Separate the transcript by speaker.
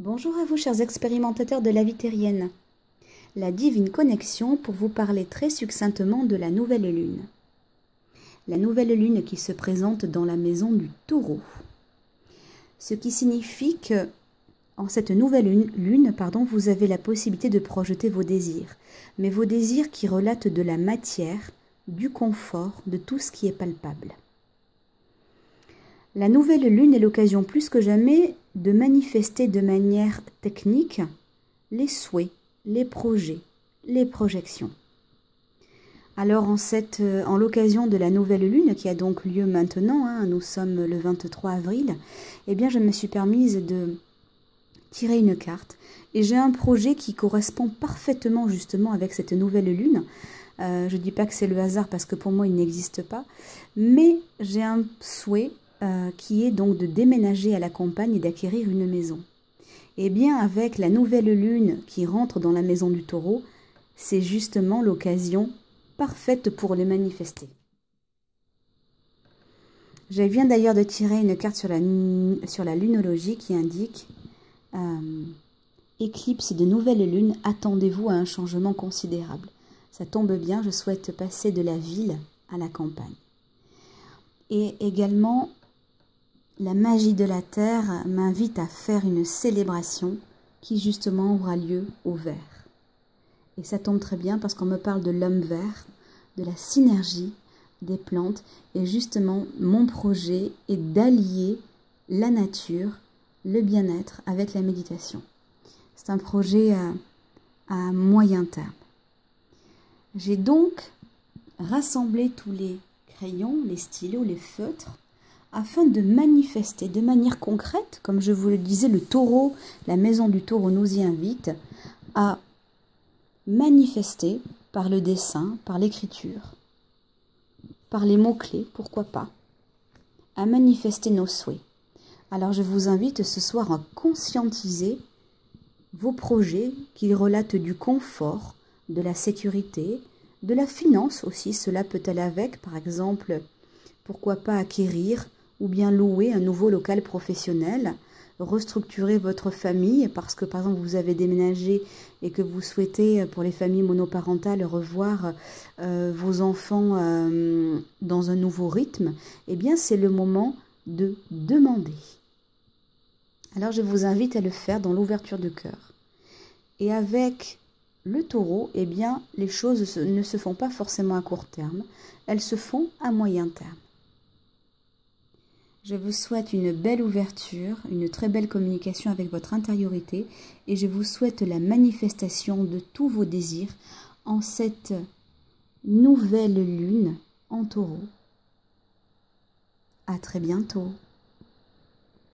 Speaker 1: Bonjour à vous, chers expérimentateurs de la vie terrienne. La divine connexion pour vous parler très succinctement de la nouvelle lune. La nouvelle lune qui se présente dans la maison du Taureau. Ce qui signifie que, en cette nouvelle lune, vous avez la possibilité de projeter vos désirs. Mais vos désirs qui relatent de la matière, du confort, de tout ce qui est palpable. La nouvelle lune est l'occasion plus que jamais de manifester de manière technique les souhaits, les projets, les projections. Alors en l'occasion de la nouvelle lune qui a donc lieu maintenant, nous sommes le 23 avril, eh bien je me suis permise de tirer une carte et j'ai un projet qui correspond parfaitement justement avec cette nouvelle lune. Je ne dis pas que c'est le hasard parce que pour moi il n'existe pas, mais j'ai un souhait qui est donc de déménager à la campagne et d'acquérir une maison. Et bien avec la nouvelle lune qui rentre dans la maison du Taureau, c'est justement l'occasion parfaite pour les manifester. Je viens d'ailleurs de tirer une carte sur la lunologie qui indique éclipse de nouvelle lune, attendez-vous à un changement considérable. Ça tombe bien, je souhaite passer de la ville à la campagne. Et également, la magie de la Terre m'invite à faire une célébration qui justement aura lieu au vert. Et ça tombe très bien parce qu'on me parle de l'homme vert, de la synergie des plantes. Et justement, mon projet est d'allier la nature, le bien-être avec la méditation. C'est un projet à moyen terme. J'ai donc rassemblé tous les crayons, les stylos, les feutres, afin de manifester de manière concrète, comme je vous le disais, le Taureau, la maison du Taureau nous y invite à manifester par le dessin, par l'écriture, par les mots-clés, pourquoi pas, à manifester nos souhaits. Alors je vous invite ce soir à conscientiser vos projets qui relatent du confort, de la sécurité, de la finance aussi, cela peut aller avec, par exemple, pourquoi pas acquérir ou bien louer un nouveau local professionnel, restructurer votre famille parce que par exemple vous avez déménagé et que vous souhaitez pour les familles monoparentales revoir vos enfants dans un nouveau rythme, eh bien c'est le moment de demander. Alors je vous invite à le faire dans l'ouverture de cœur. Et avec le Taureau, eh bien les choses ne se font pas forcément à court terme, elles se font à moyen terme. Je vous souhaite une belle ouverture, une très belle communication avec votre intériorité et je vous souhaite la manifestation de tous vos désirs en cette nouvelle lune en Taureau. À très bientôt.